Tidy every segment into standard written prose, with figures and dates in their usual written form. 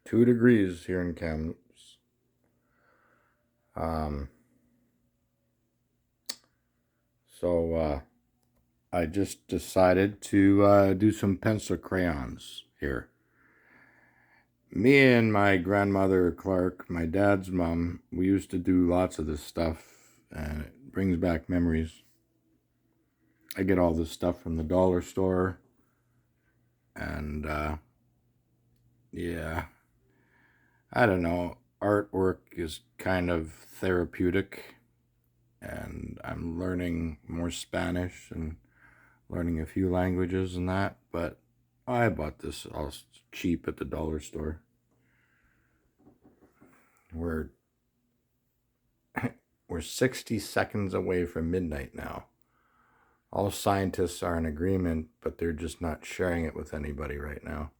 2 degrees here in Kamloops. So I just decided to do some pencil crayons here. Me and my grandmother, Clark, my dad's mom, we used to do lots of this stuff, and it brings back memories. I get all this stuff from the dollar store, and yeah, I don't know, artwork is kind of therapeutic, and I'm learning more Spanish and learning a few languages and that, but I bought this all cheap at the dollar store. We're 60 seconds away from midnight now. All scientists are in agreement, but they're just not sharing it with anybody right now.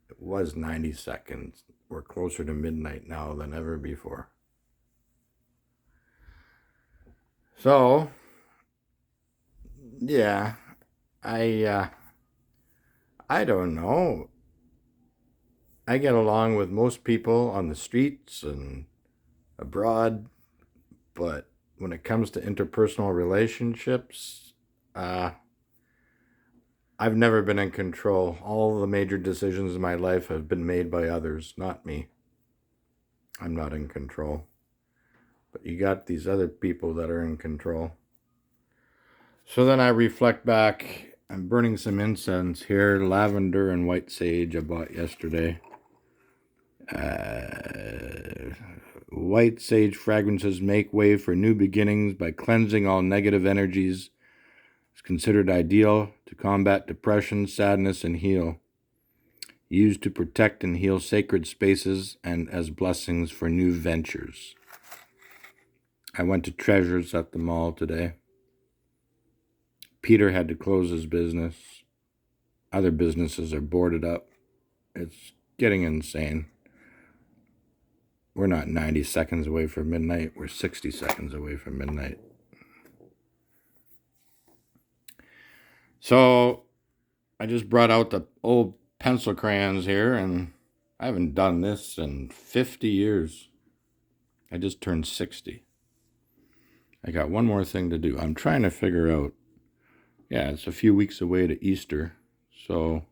It was 90 seconds. We're closer to midnight now than ever before. So, yeah, I don't know. I get along with most people on the streets and abroad, but when it comes to interpersonal relationships, I've never been in control. All the major decisions in my life have been made by others, not me. I'm not in control. But you got these other people that are in control. So then I reflect back. I'm burning some incense here, lavender and white sage I bought yesterday. White sage fragrances make way for new beginnings by cleansing all negative energies. It's considered ideal to combat depression, sadness, and heal. Used to protect and heal sacred spaces and as blessings for new ventures. I went to Treasures at the mall today. Peter had to close his business. Other businesses are boarded up. It's getting insane. We're not 90 seconds away from midnight. We're 60 seconds away from midnight. So I just brought out the old pencil crayons here, and I haven't done this in 50 years. I just turned 60. I got one more thing to do. I'm trying to figure out, it's a few weeks away to Easter, so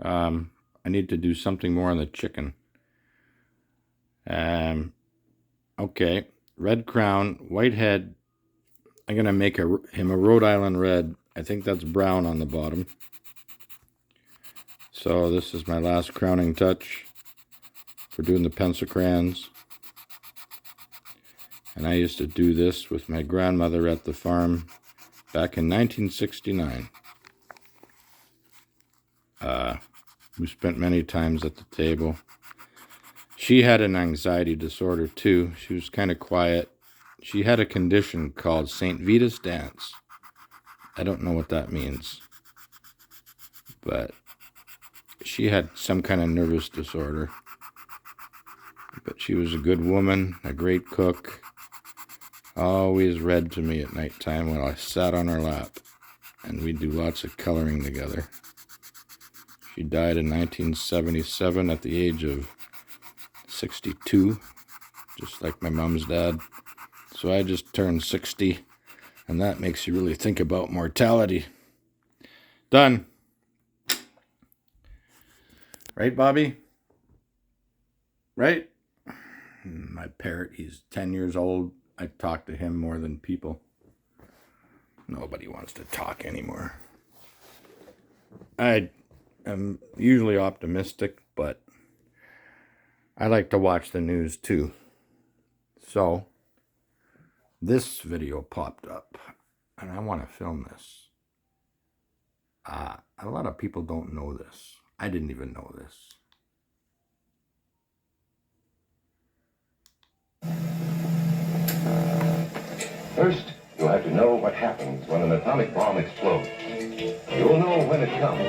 I need to do something more on the chicken. Okay, red crown, white head. I'm going to make him a Rhode Island red. I think that's brown on the bottom. So this is my last crowning touch for doing the pencil crayons. And I used to do this with my grandmother at the farm back in 1969. We spent many times at the table. She had an anxiety disorder too. She was kind of quiet. She had a condition called St. Vitus dance. I don't know what that means, but she had some kind of nervous disorder. But she was a good woman, a great cook. Always read to me at nighttime while I sat on her lap, and we'd do lots of coloring together. She died in 1977 at the age of 62, just like my mom's dad. So I just turned 60, and that makes you really think about mortality. Done. Right, Bobby? Right? My parrot, he's 10 years old. I talk to him more than people. Nobody wants to talk anymore. I am usually optimistic, but I like to watch the news too. So, this video popped up, and I want to film this. A lot of people don't know this. I didn't even know this. First, you'll have to know what happens when an atomic bomb explodes. You'll know when it comes.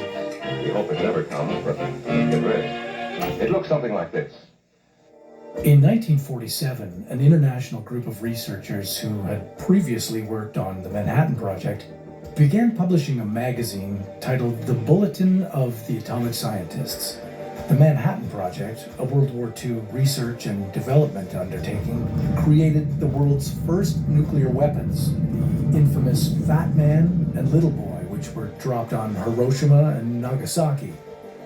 We hope it never comes, but get ready. It looks something like this. In 1947, an international group of researchers who had previously worked on the Manhattan Project began publishing a magazine titled The Bulletin of the Atomic Scientists. The Manhattan Project, a World War II research and development undertaking, created the world's first nuclear weapons, the infamous Fat Man and Little Boy, which were dropped on Hiroshima and Nagasaki.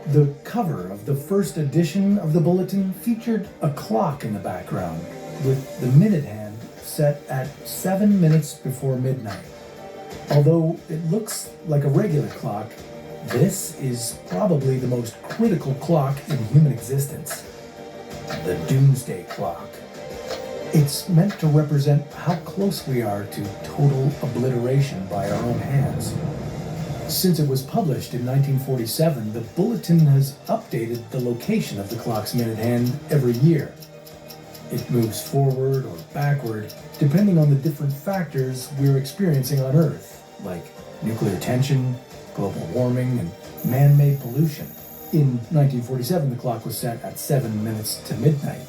The cover of the first edition of the bulletin featured a clock in the background, with the minute hand set at 7 minutes before midnight. Although it looks like a regular clock, this is probably the most critical clock in human existence. The Doomsday Clock. It's meant to represent how close we are to total obliteration by our own hands. Since it was published in 1947, the bulletin has updated the location of the clock's minute hand every year. It moves forward or backward depending on the different factors we're experiencing on Earth, like nuclear tension, global warming, and man-made pollution. In 1947, the clock was set at 7 minutes to midnight.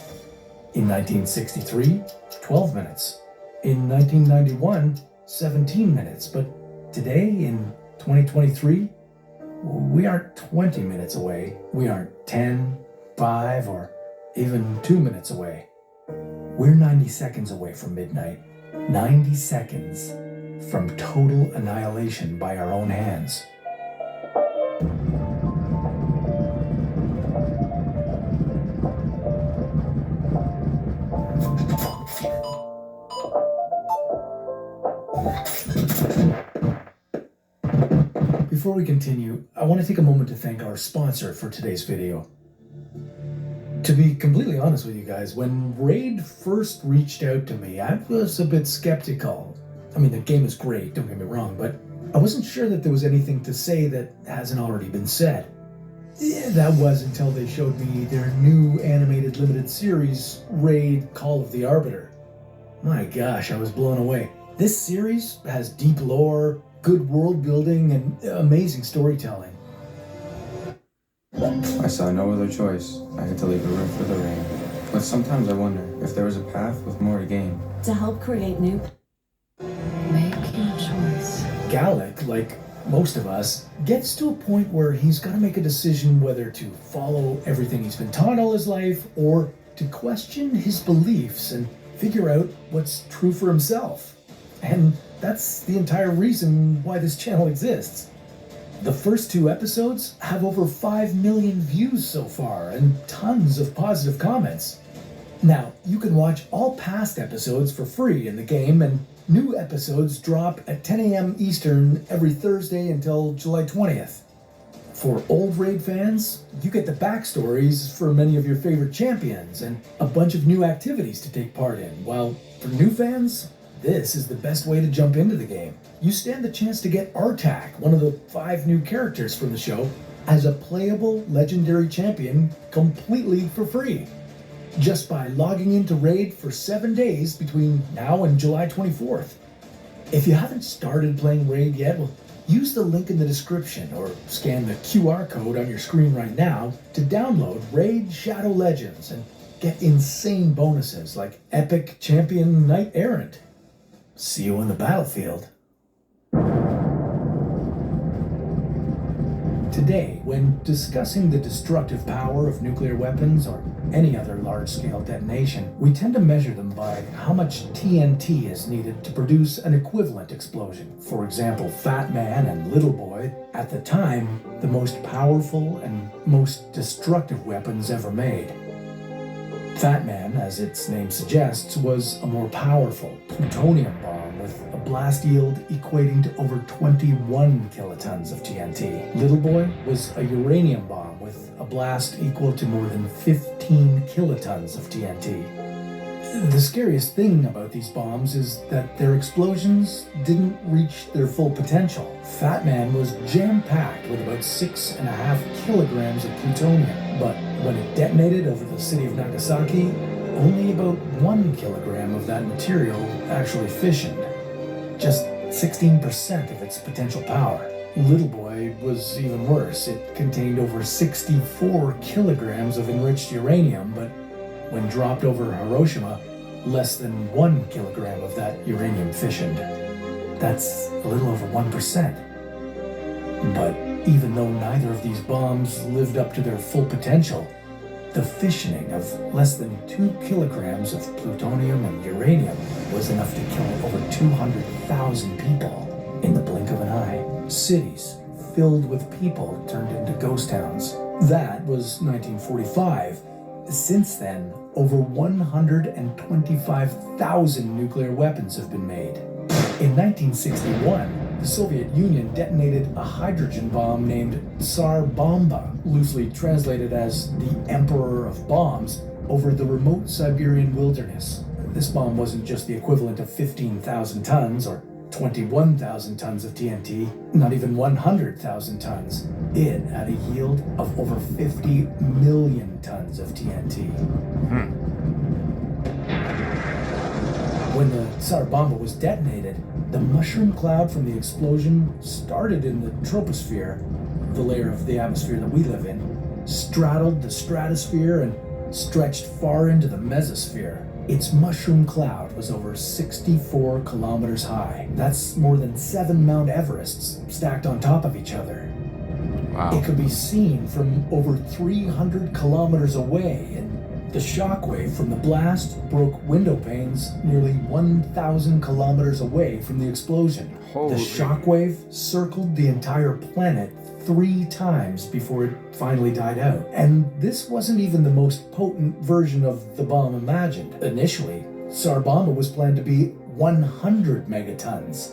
In 1963, 12 minutes. In 1991, 17 minutes. But today, in 2023, we aren't 20 minutes away. We aren't 10, 5, or even 2 minutes away. We're 90 seconds away from midnight. 90 seconds from total annihilation by our own hands. Before we continue, I want to take a moment to thank our sponsor for today's video. To be completely honest with you guys, when Raid first reached out to me, I was a bit skeptical. I mean, the game is great, don't get me wrong, but I wasn't sure that there was anything to say that hasn't already been said. Yeah, that was until they showed me their new animated limited series, Raid Call of the Arbiter. My gosh, I was blown away. This series has deep lore, good world building, and amazing storytelling. I saw no other choice. I had to leave a room for the rain. But sometimes I wonder if there was a path with more to gain. To help create new... Make your choice. Gallic, like most of us, gets to a point where he's got to make a decision whether to follow everything he's been taught all his life or to question his beliefs and figure out what's true for himself. And that's the entire reason why this channel exists. The first 2 episodes have over 5 million views so far and tons of positive comments. Now, you can watch all past episodes for free in the game, and new episodes drop at 10 a.m. Eastern every Thursday until July 20th. For old Raid fans, you get the backstories for many of your favorite champions and a bunch of new activities to take part in, while for new fans, this is the best way to jump into the game. You stand the chance to get Artak, one of the 5 new characters from the show, as a playable legendary champion completely for free, just by logging into Raid for 7 days between now and July 24th. If you haven't started playing Raid yet, well, use the link in the description or scan the QR code on your screen right now to download Raid Shadow Legends and get insane bonuses like Epic Champion Knight Errant. See you on the battlefield. Today, when discussing the destructive power of nuclear weapons or any other large-scale detonation, we tend to measure them by how much TNT is needed to produce an equivalent explosion. For example, Fat Man and Little Boy, at the time, the most powerful and most destructive weapons ever made. Fat Man, as its name suggests, was a more powerful plutonium bomb with a blast yield equating to over 21 kilotons of TNT. Little Boy was a uranium bomb with a blast equal to more than 15 kilotons of TNT. The scariest thing about these bombs is that their explosions didn't reach their full potential. Fat Man was jam-packed with about 6.5 kilograms of plutonium, but when it detonated over the city of Nagasaki, only about 1 kilogram of that material actually fissioned. Just 16% of its potential power. Little Boy was even worse. It contained over 64 kilograms of enriched uranium, but when dropped over Hiroshima, less than 1 kilogram of that uranium fissioned. That's a little over 1%. But Even though neither of these bombs lived up to their full potential, the fissioning of less than 2 kilograms of plutonium and uranium was enough to kill over 200,000 people in the blink of an eye. Cities filled with people turned into ghost towns. That was 1945. Since then, over 125,000 nuclear weapons have been made. In 1961, the Soviet Union detonated a hydrogen bomb named Tsar Bomba, loosely translated as the Emperor of Bombs, over the remote Siberian wilderness. This bomb wasn't just the equivalent of 15,000 tons or 21,000 tons of TNT, not even 100,000 tons. It had a yield of over 50 million tons of TNT. When the Tsar Bomba was detonated, the mushroom cloud from the explosion started in the troposphere, the layer of the atmosphere that we live in, straddled the stratosphere, and stretched far into the mesosphere. Its mushroom cloud was over 64 kilometers high. That's more than 7 Mount Everests stacked on top of each other. Wow. It could be seen from over 300 kilometers away, and the shockwave from the blast broke window panes nearly 1,000 kilometers away from the explosion. Holy. The shockwave circled the entire planet 3 times before it finally died out. And this wasn't even the most potent version of the bomb imagined. Initially, Tsar Bomba was planned to be 100 megatons.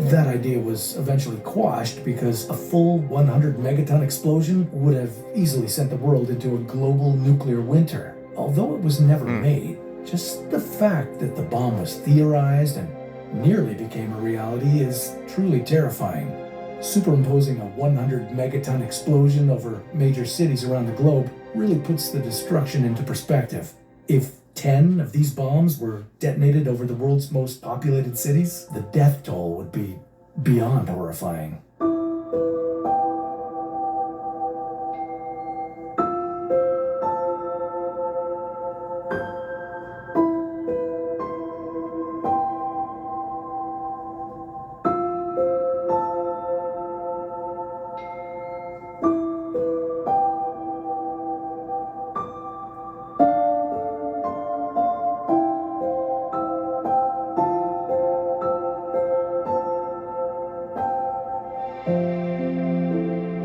That idea was eventually quashed because a full 100 megaton explosion would have easily sent the world into a global nuclear winter. Although it was never made, just the fact that the bomb was theorized and nearly became a reality is truly terrifying. Superimposing a 100 megaton explosion over major cities around the globe really puts the destruction into perspective. If 10 of these bombs were detonated over the world's most populated cities, the death toll would be beyond horrifying.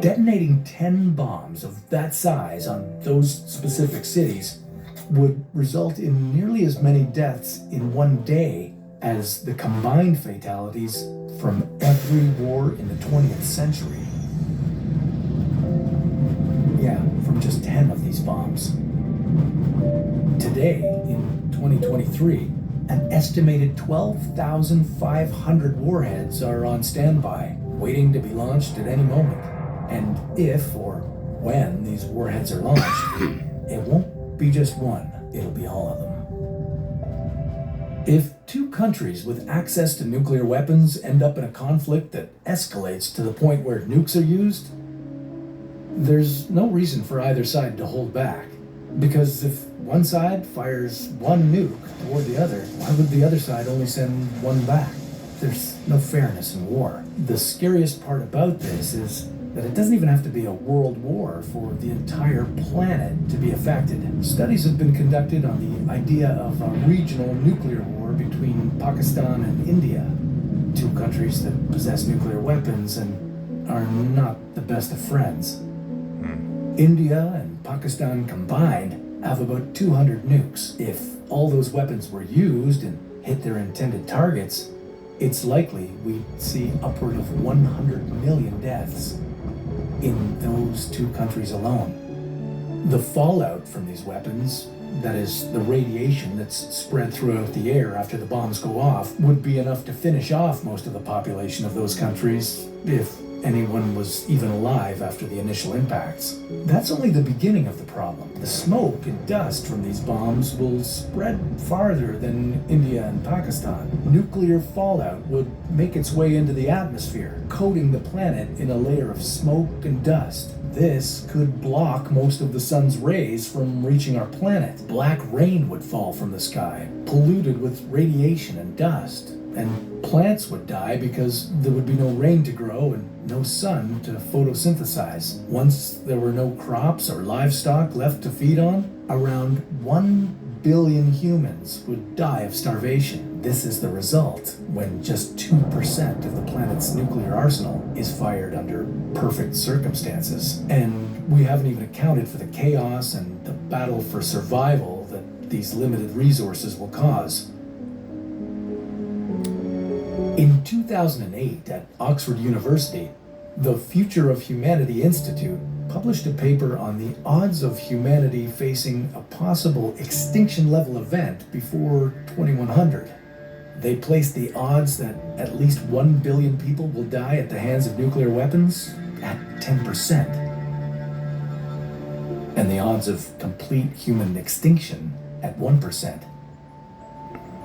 Detonating 10 bombs of that size on those specific cities would result in nearly as many deaths in one day as the combined fatalities from every war in the 20th century. Yeah, from just 10 of these bombs. Today, in 2023, an estimated 12,500 warheads are on standby, waiting to be launched at any moment. And if or when these warheads are launched, it won't be just one, it'll be all of them. If 2 countries with access to nuclear weapons end up in a conflict that escalates to the point where nukes are used, there's no reason for either side to hold back. Because if one side fires one nuke toward the other, why would the other side only send one back? There's no fairness in war. The scariest part about this is that it doesn't even have to be a world war for the entire planet to be affected. Studies have been conducted on the idea of a regional nuclear war between Pakistan and India, 2 countries that possess nuclear weapons and are not the best of friends. India and Pakistan combined have about 200 nukes. If all those weapons were used and hit their intended targets, it's likely we'd see upward of 100 million deaths in those 2 countries alone. The fallout from these weapons, that is, the radiation that's spread throughout the air after the bombs go off, would be enough to finish off most of the population of those countries, if anyone was even alive after the initial impacts. That's only the beginning of the problem. The smoke and dust from these bombs will spread farther than India and Pakistan. Nuclear fallout would make its way into the atmosphere, coating the planet in a layer of smoke and dust. This could block most of the sun's rays from reaching our planet. Black rain would fall from the sky, polluted with radiation and dust. And plants would die because there would be no rain to grow and no sun to photosynthesize. Once there were no crops or livestock left to feed on, around 1 billion humans would die of starvation. This is the result when just 2% of the planet's nuclear arsenal is fired under perfect circumstances. And we haven't even accounted for the chaos and the battle for survival that these limited resources will cause. In 2008, at Oxford University, the Future of Humanity Institute published a paper on the odds of humanity facing a possible extinction-level event before 2100. They placed the odds that at least 1 billion people will die at the hands of nuclear weapons at 10%. And the odds of complete human extinction at 1%.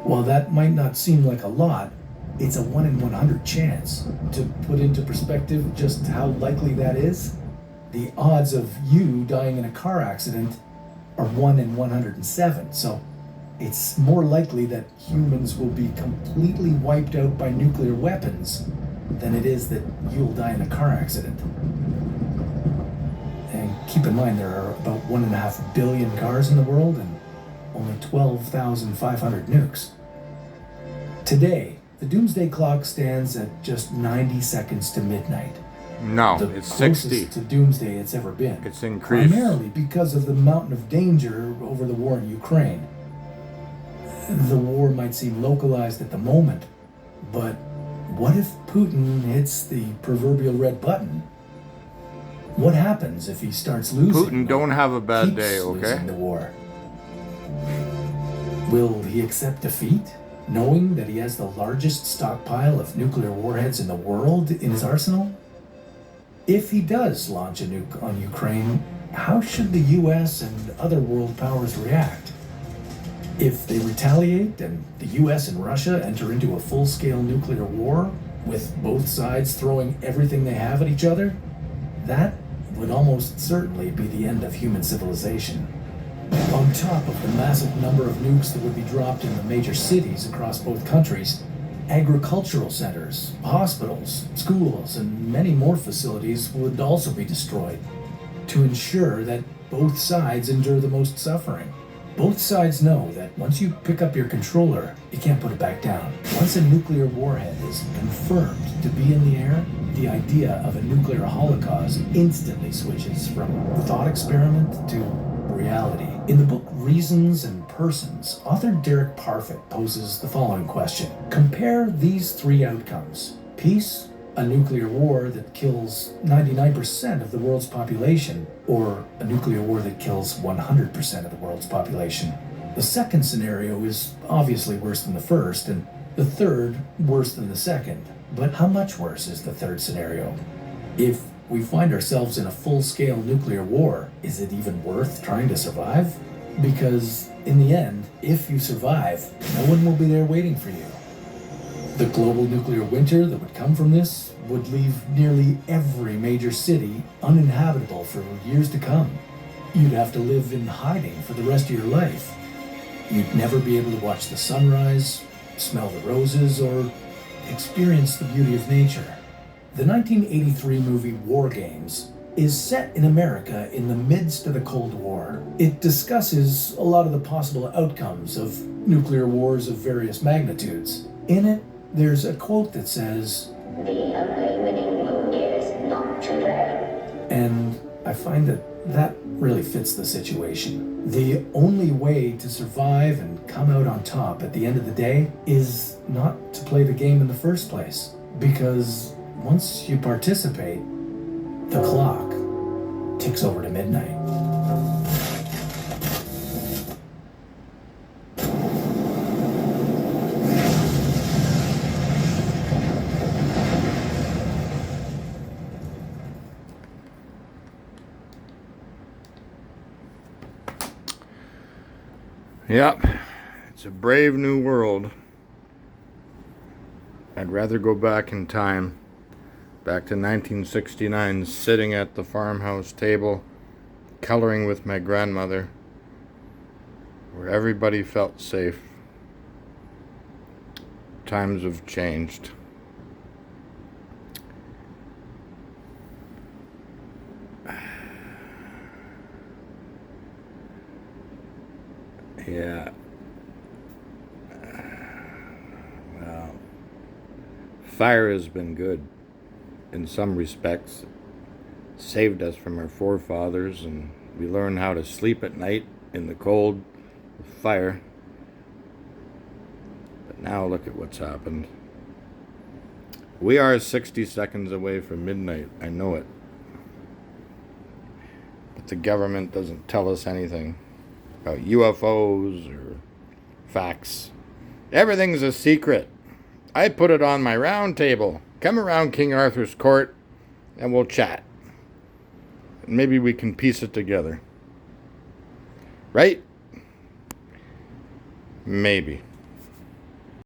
While that might not seem like a lot, it's a 1 in 100 chance. To put into perspective just how likely that is, the odds of you dying in a car accident are 1 in 107. So it's more likely that humans will be completely wiped out by nuclear weapons than it is that you'll die in a car accident. And keep in mind, there are about 1.5 billion cars in the world and only 12,500 nukes. Today, the doomsday clock stands at just 90 seconds to midnight. No, The it's closest 60. to doomsday it's ever been. It's increased. Primarily because of the mountain of danger over the war in Ukraine. The war might seem localized at the moment, but what if Putin hits the proverbial red button? What happens if he starts losing? Putin, don't have a bad keeps day, okay? losing the war? Will he accept defeat, knowing that he has the largest stockpile of nuclear warheads in the world in his arsenal? If he does launch a nuke on Ukraine, how should the US and other world powers react? If they retaliate and the US and Russia enter into a full-scale nuclear war, with both sides throwing everything they have at each other, that would almost certainly be the end of human civilization. On top of the massive number of nukes that would be dropped in the major cities across both countries, agricultural centers, hospitals, schools, and many more facilities would also be destroyed to ensure that both sides endure the most suffering. Both sides know that once you pick up your controller, you can't put it back down. Once a nuclear warhead is confirmed to be in the air, the idea of a nuclear holocaust instantly switches from thought experiment to reality. In the book Reasons and Persons, author Derek Parfit poses the following question. Compare these three outcomes. Peace, a nuclear war that kills 99% of the world's population, or a nuclear war that kills 100% of the world's population. The second scenario is obviously worse than the first, and the third worse than the second. But how much worse is the third scenario? If we find ourselves in a full-scale nuclear war, is it even worth trying to survive? Because in the end, if you survive, no one will be there waiting for you. The global nuclear winter that would come from this would leave nearly every major city uninhabitable for years to come. You'd have to live in hiding for the rest of your life. You'd never be able to watch the sunrise, smell the roses, or experience the beauty of nature. The 1983 movie War Games is set in America in the midst of the Cold War. It discusses a lot of the possible outcomes of nuclear wars of various magnitudes. In it, there's a quote that says, "The only winning mood is not to learn." And I find that really fits the situation. The only way to survive and come out on top at the end of the day is not to play the game in the first place. Because once you participate, the clock ticks over to midnight. Yep, it's a brave new world. I'd rather go back in time, back to 1969, sitting at the farmhouse table, coloring with my grandmother, where everybody felt safe. Times have changed. Yeah. Well, fire has been good in some respects. It saved us from our forefathers, and we learned how to sleep at night in the cold with fire. But now look at what's happened. We are 60 seconds away from midnight. I know it. But the government doesn't tell us anything about UFOs or facts. Everything's a secret. I put it on my round table. Come around King Arthur's court and we'll chat. Maybe we can piece it together. Right? Maybe.